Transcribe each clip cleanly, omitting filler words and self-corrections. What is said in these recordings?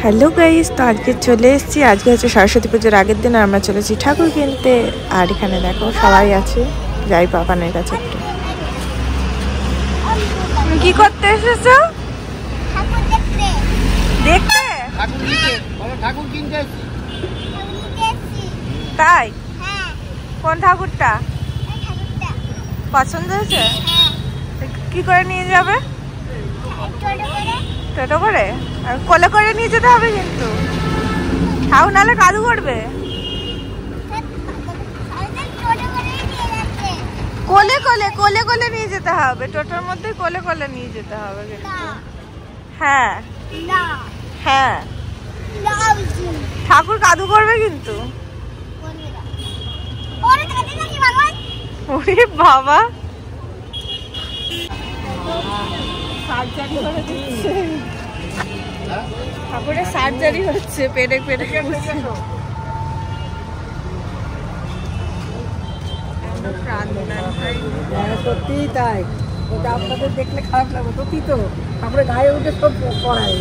Hello guys, তো আজকে চলে এসেছি। আজকে হচ্ছে সরস্বতী পুজোর আগের দিন, আমরা চলেছি ঠাকুর কিনতে। আর এখানে দেখো সবাই আছে, যাই পাপানের কাছে একটু। কি করতে এসেছো? দেখতে ঠাকুর কিনতে। তাই? কোন ঠাকুরটা পছন্দ হয়েছে? কি করে নিয়ে যাবে? টোটো করে? আর কোলে করে নিয়ে যেতে হবে কিন্তু, তাও নাহলে কাদু করবে। কোলে কোলে কোলে কোলে নিয়ে যেতে হবে, টোটোর মধ্যে কোলে কোলে নিয়ে যেতে হবে কিন্তু। হ্যাঁ হ্যাঁ, ঠাকুর কাদু করবে কিন্তু। ওরে বাবা, সার্জারি করে দিচ্ছে, ঠাকুরের সার্জারি হচ্ছে, পেটে পেটে। সত্যি তাই, ওটা আপনাদের দেখলে খারাপ লাগবে। সত্যি তো তারপরে গায়ে উঠে সব পড়ায়।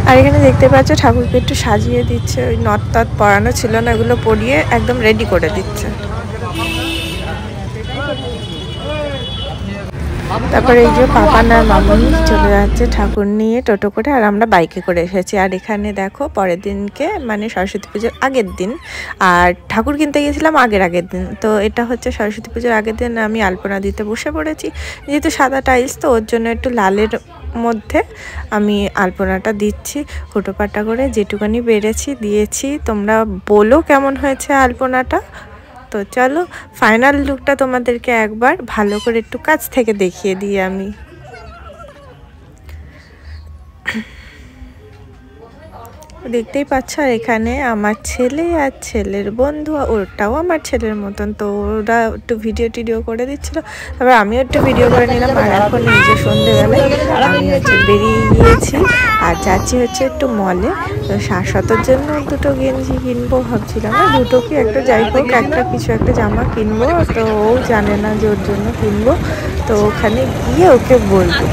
আর এখানে দেখতে পাচ্ছ ঠাকুরকে একটু সাজিয়ে দিচ্ছে, ওই নথ টথ পরানো ছিল না, এগুলো পরিয়ে একদম রেডি করে দিচ্ছে। তারপরে এই যে পাপান আর মামুনি চলে যাচ্ছে ঠাকুর নিয়ে টোটো করে, আর আমরা বাইকে করে এসেছি। আর এখানে দেখো পরের দিনকে মানে সরস্বতী পুজোর আগের দিন, আর ঠাকুর কিনতে গেছিলাম আগের দিন। তো এটা হচ্ছে সরস্বতী পুজোর আগের দিন আমি আলপনা দিতে বসে পড়েছি। যেহেতু সাদা টাইলস, তো ওর জন্য একটু লালের মধ্যে আমি আলপনাটা দিচ্ছি হুটোপাটা করে, যেটুকানি বেড়েছি দিয়েছি। তোমরা বলো কেমন হয়েছে আলপনাটা। তো চলো ফাইনাল লুকটা তোমাদেরকে একবার ভালো করে একটু কাছ থেকে দেখিয়ে দিই আমি। দেখতেই পাচ্ছ, আর এখানে আমার ছেলে আর ছেলের বন্ধু, ওটাও আমার ছেলের মতন, তো ওরা একটু ভিডিও করে দিচ্ছিল, তারপর আমিও একটু ভিডিও করে নিলাম। আর এখন এই যে সন্ধ্যেবেলায় আমি হচ্ছে বেরিয়ে গিয়েছি আর যাচ্ছি হচ্ছে একটু মলে। তো শাশ্বতর জন্য দুটো গেঞ্জি কিনবো ভাবছিলাম, দুটো কি একটা, যাই হোক একটা কিছু একটা জামা কিনবো। তো ও জানে না যে ওর জন্য কিনবো, তো ওখানে গিয়ে ওকে বলবো।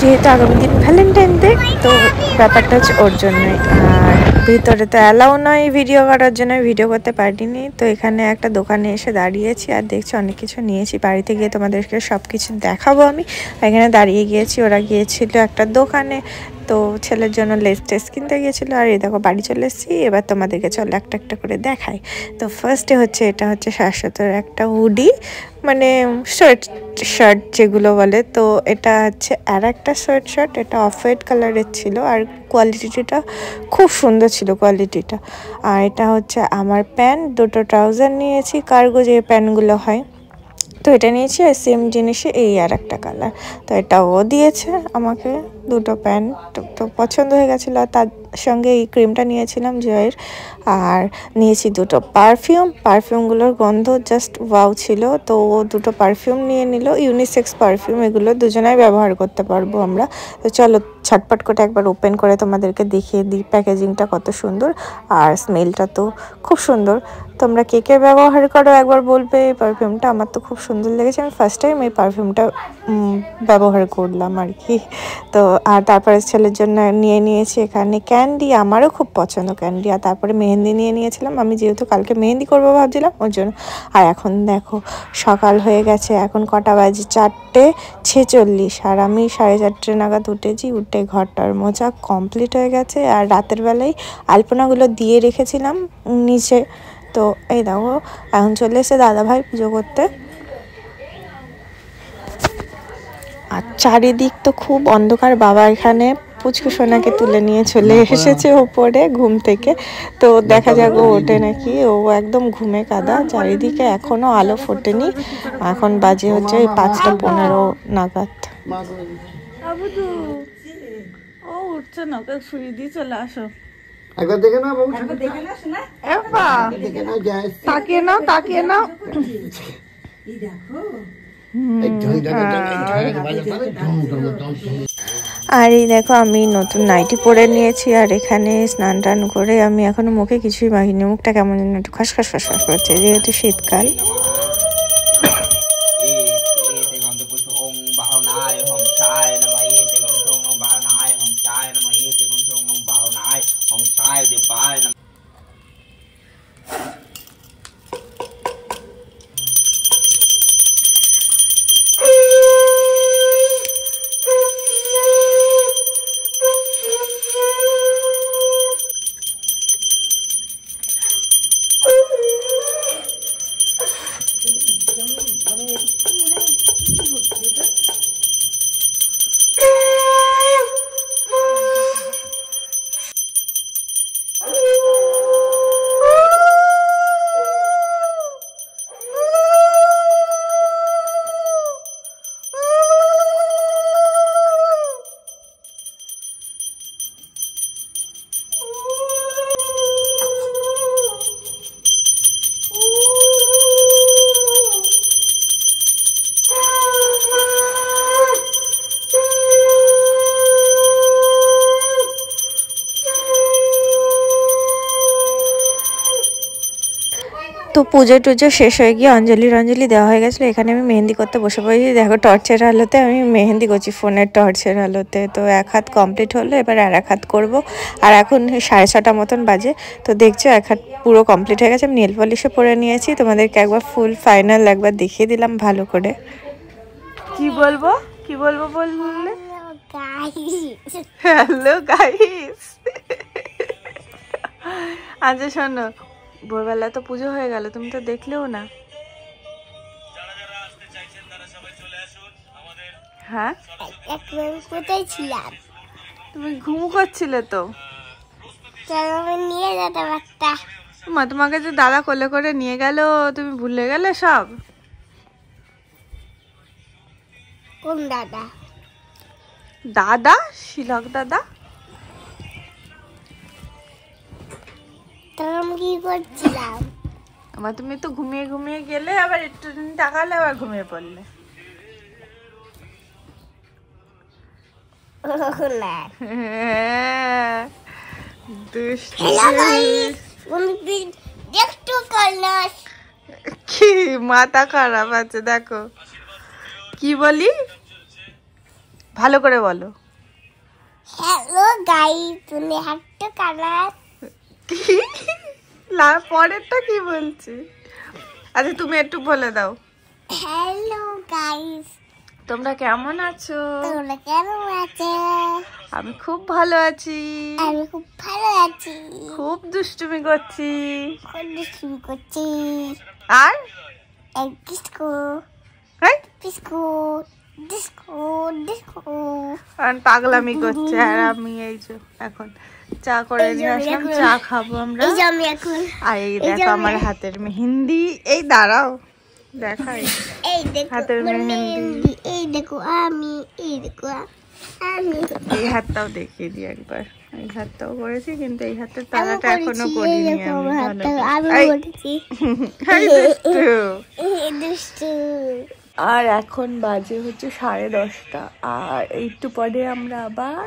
যেহেতু আগামী দিন ভ্যালেন্টাইন ডে, তো ব্যাপারটা হচ্ছে ওর জন্যই। আর ভিতরে তো অ্যালাউ নয় ভিডিও করার জন্য, ভিডিও করতে পারিনি। তো এখানে একটা দোকানে এসে দাঁড়িয়েছি, আর দেখছি অনেক কিছু নিয়েছি। বাড়িতে গিয়ে তোমাদেরকে সব কিছু দেখাবো আমি। এখানে দাঁড়িয়ে গিয়েছি, ওরা গিয়েছিল একটা দোকানে, তো ছেলের জন্য লেস টেস কিনতে গিয়েছিলো। আর এই দেখো বাড়ি চলে এসেছি, এবার তোমাদেরকে চলো একটা একটা করে দেখাই। তো ফার্স্টে হচ্ছে এটা হচ্ছে শাশ্বতর একটা হুডি, মানে শার্ট যেগুলো বলে। তো এটা হচ্ছে আর একটা শার্ট, এটা অফ হোয়াইট কালারের ছিল, আর কোয়ালিটিটা খুব সুন্দর ছিল কোয়ালিটিটা। আর এটা হচ্ছে আমার প্যান্ট, দুটো ট্রাউজার নিয়েছি, কার্গো যে প্যান্টগুলো হয়, তো এটা নিয়েছি। আর সেম জিনিসে এই আর একটা কালার, তো এটা ও দিয়েছে আমাকে দুটো প্যান্ট, তো পছন্দ হয়ে গেছিলো। আর তার সঙ্গে এই ক্রিমটা নিয়েছিলাম জয়ের। আর নিয়েছি দুটো পারফিউমগুলোর গন্ধ জাস্ট ওয়াও ছিল, তো ও দুটো পারফিউম নিয়ে নিল, ইউনিসেক্স পারফিউম, এগুলো দুজনাই ব্যবহার করতে পারবো আমরা। তো চলো ছটপট করে একবার ওপেন করে তোমাদেরকে দেখিয়ে দিই প্যাকেজিংটা কত সুন্দর, আর স্মেলটা তো খুব সুন্দর। তোমরা কে কে ব্যবহার করো একবার বলবে এই পারফিউমটা, আমার তো খুব সুন্দর লেগেছে। আমি ফার্স্ট টাইম এই পারফিউমটা ব্যবহার করলাম আর কি। তো আর তারপরে ছেলের জন্য নিয়ে নিয়েছি এখানে ক্যান্ডি, আমারও খুব পছন্দ ক্যান্ডি। আর তারপরে মেহেন্দি নিয়ে নিয়েছিলাম, আমি যেহেতু কালকে মেহেন্দি করবো ভাবছিলাম ওর জন্য। আর এখন দেখো সকাল হয়ে গেছে, এখন কটা বাজে, 4:46, আর আমি 4:30 নাগাদ উঠেছি। উঠে ঘরটার মোছা কমপ্লিট হয়ে গেছে। আর রাতের বেলায় আলপনাগুলো দিয়ে রেখেছিলাম নিচে। তো এই দেখো এখন চলে এসে দাদাভাই পুজো করতে। আর চারিদিক তো খুব অন্ধকার। বাবা এখানে পুচকু সোনাকে তুলে নিয়ে চলে এসেছে ওপরে ঘুম থেকে, তো দেখা যাক ও ওঠে নাকি। ও একদম ঘুমে কাদা, চারিদিকে এখনো আলো ফোটেনি। এখন বাজে হচ্ছে 5:15 নাগাদ। ও উঠছে না, ওকে শুয়ে দিয়ে চলে আসো। একবার দেখে না বাবু, দেখে না শোনা, দেখে না, তাকিয়ে নাও এই দেখো। আর এই দেখো আমি নতুন নাইটি পরে নিয়েছি, আর এখানে স্নান টান করে আমি এখনো মুখে কিছুই মাখিনি, মুখটা কেমন যেন একটু খসখস করছে যেহেতু শীতকাল। পুজো টুজো শেষ হয়ে গিয়ে অঞ্জলি দেওয়া হয়ে গেছিলো। এখানে আমি মেহেন্দি করতে বসে পড়েছি। দেখো টর্চের আলোতে আমি মেহেন্দি করছি, ফোনের টর্চের আলোতে। তো এক হাত কমপ্লিট হলো, এবার আর এক হাত করবো। আর এখন 6:30 মতন বাজে। তো দেখছো এক হাত পুরো কমপ্লিট হয়ে গেছে। আমি নেল পলিশও পরে নিয়েছি, তোমাদেরকে একবার ফুল ফাইনাল একবার দেখিয়ে দিলাম ভালো করে। কি বলবো বললে? Hello guys. আচ্ছা শোনো, ভোরবেলা তো পুজো হয়ে গেল, তুমি তো দেখলেও না। হ্যাঁ কোথায় ছিলাম? তুমি ঘুম করছিলে তো। নিয়ে যেতাম একটা। মা তোমাকে যে দাদা কোলে করে নিয়ে গেল, তুমি ভুলে গেলে সব? কোন দাদা? দাদা শিলক দাদা। আমি কি করছিলাম? আমার তুমি তো ঘুমিয়ে গেলে, আবার একটু তাকালে আবার ঘুমিয়ে পড়লে। কি মাথা খারাপ আছে দেখো। কি বলি ভালো করে বলো। হ্যালো গাইস, তুমি হাঁটতে কালার। পরেরটা কি বলছি? আচ্ছা তুমি একটু বলে দাও। হ্যালো গাইস, তোমরা কেমন আছো? তোমরা কেমন আছো? আমি খুব ভালো আছি। আমি খুব ভালো আছি। খুব দুষ্টুমি করছি। খুব দুষ্টুমি করছি। আর এই ডিস্কো ডিস্কো ডিস্কো ডিস্কো আর পাগলামি করছে। আর আমি এই যে এখন চা করে নিয়ে আসলাম, চা খাবো আমরা। আর এই দেখো আমার হাতের মেহেন্দি। এই দাঁড়াও দেখাই, এই দেখো হাতের মেহেন্দি। এই দেখো আমি, এই দেখো আমি। এই হাতটাও দেখিয়ে দিই একবার। এই হাতটাও করেছি, কিন্তু এই হাতের তালাটা এখনো করিনি আর এখন বাজে হচ্ছে 10:30। আর একটু পরে আমরা আবার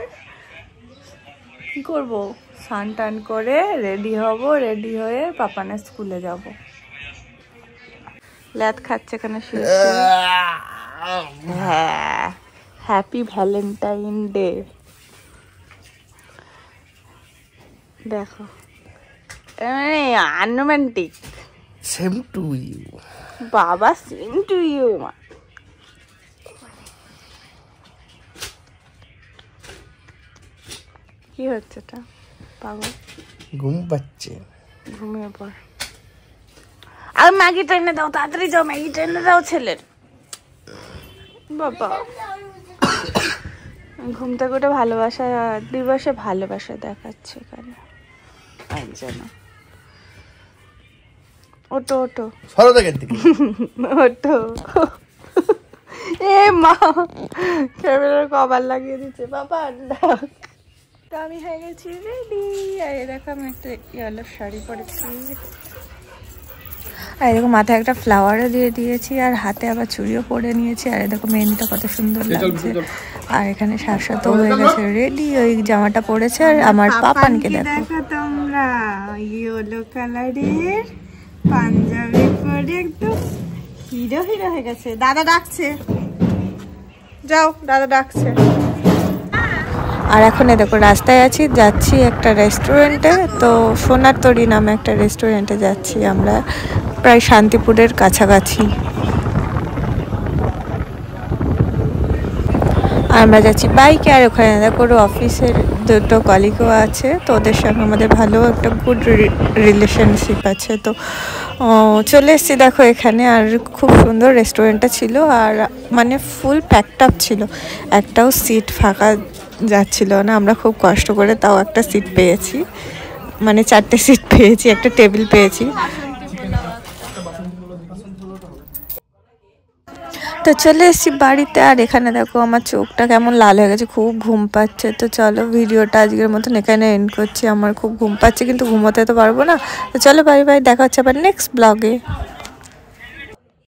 কি করবো, স্নান টান করে রেডি হব। রেডি হয়ে পাপানের স্কুলে যাব। ল্যাদ খাচ্ছে এখানে শুয়ে। হ্যাঁ, হ্যাপি ভ্যালেন্টাইন ডে। দেখো আনরোম্যান্টিক। সেম টু ইউ বাবা, সেম টু ইউ। কি হচ্ছে এটা পাগল? ঘুম পাচ্ছে, ঘুমিয়ে পড়। আর ম্যাগি ট্রেনে দাও, তাড়াতাড়ি যাও, ম্যাগি ট্রেনে দাও ছেলের। বাবা ঘুম থেকে উঠে ভালোবাসা দিবসে ভালোবাসা দেখাচ্ছে এখানে একজন। ওটো ওটো সরো দেখেন থেকে ওটো। এ মা ক্যামেরার কভার লাগিয়ে দিচ্ছে। বাবা ডাক। তো আমি হয়ে গেছি রেডি। আর দেখো আমি একটা ইয়েলো শাড়ি পরেছি। আর দেখো মাথায় একটা ফ্লাওয়ারও দিয়ে দিয়েছি, আর হাতে আবার চুড়িও পরে নিয়েছি। আর দেখো মেহেন্দিটা কত সুন্দর লাগছে। আর এখানে শাসাতো হয়ে গেছে রেডি। ওই জামাটা পরেছে। আর আমার পাপানকে দেখো তোমরা, ইয়েলো কালারের পাঞ্জাবি পরে একদম হিরো হিরো হয়ে গেছে। দাদা ডাকছে, যাও দাদা ডাকছে। আর এখন দেখো রাস্তায় আছি, যাচ্ছি একটা রেস্টুরেন্টে। তো সোনার তরী নামে একটা রেস্টুরেন্টে যাচ্ছি আমরা, প্রায় শান্তিপুরের কাছাকাছি। আমরা যাচ্ছি বাইকে। আর ওখানে দেখো অফিসের দুটো কলিগও আছে। তো ওদের সঙ্গে আমাদের ভালো একটা গুড রিলেশনশিপ আছে। তো চলে এসেছি দেখো এখানে। আর খুব সুন্দর রেস্টুরেন্টটা ছিল। আর মানে ফুল প্যাকড আপ ছিল, একটাও সিট ফাঁকা যাচ্ছিল না। আমরা খুব কষ্ট করে তাও একটা সিট পেয়েছি, মানে 4টে সিট পেয়েছি, একটা টেবিল পেয়েছি। তো চলে এসেছি বাড়িতে। আর এখানে দেখো আমার চোখটা কেমন লাল হয়ে গেছে, খুব ঘুম পাচ্ছে। তো চলো ভিডিওটা আজকের মতন এখানে এন্ড করছি। আমার খুব ঘুম পাচ্ছে, কিন্তু ঘুমোতে তো পারবো না। তো চলো বাই বাই, দেখা হচ্ছে আবার নেক্সট ব্লগে।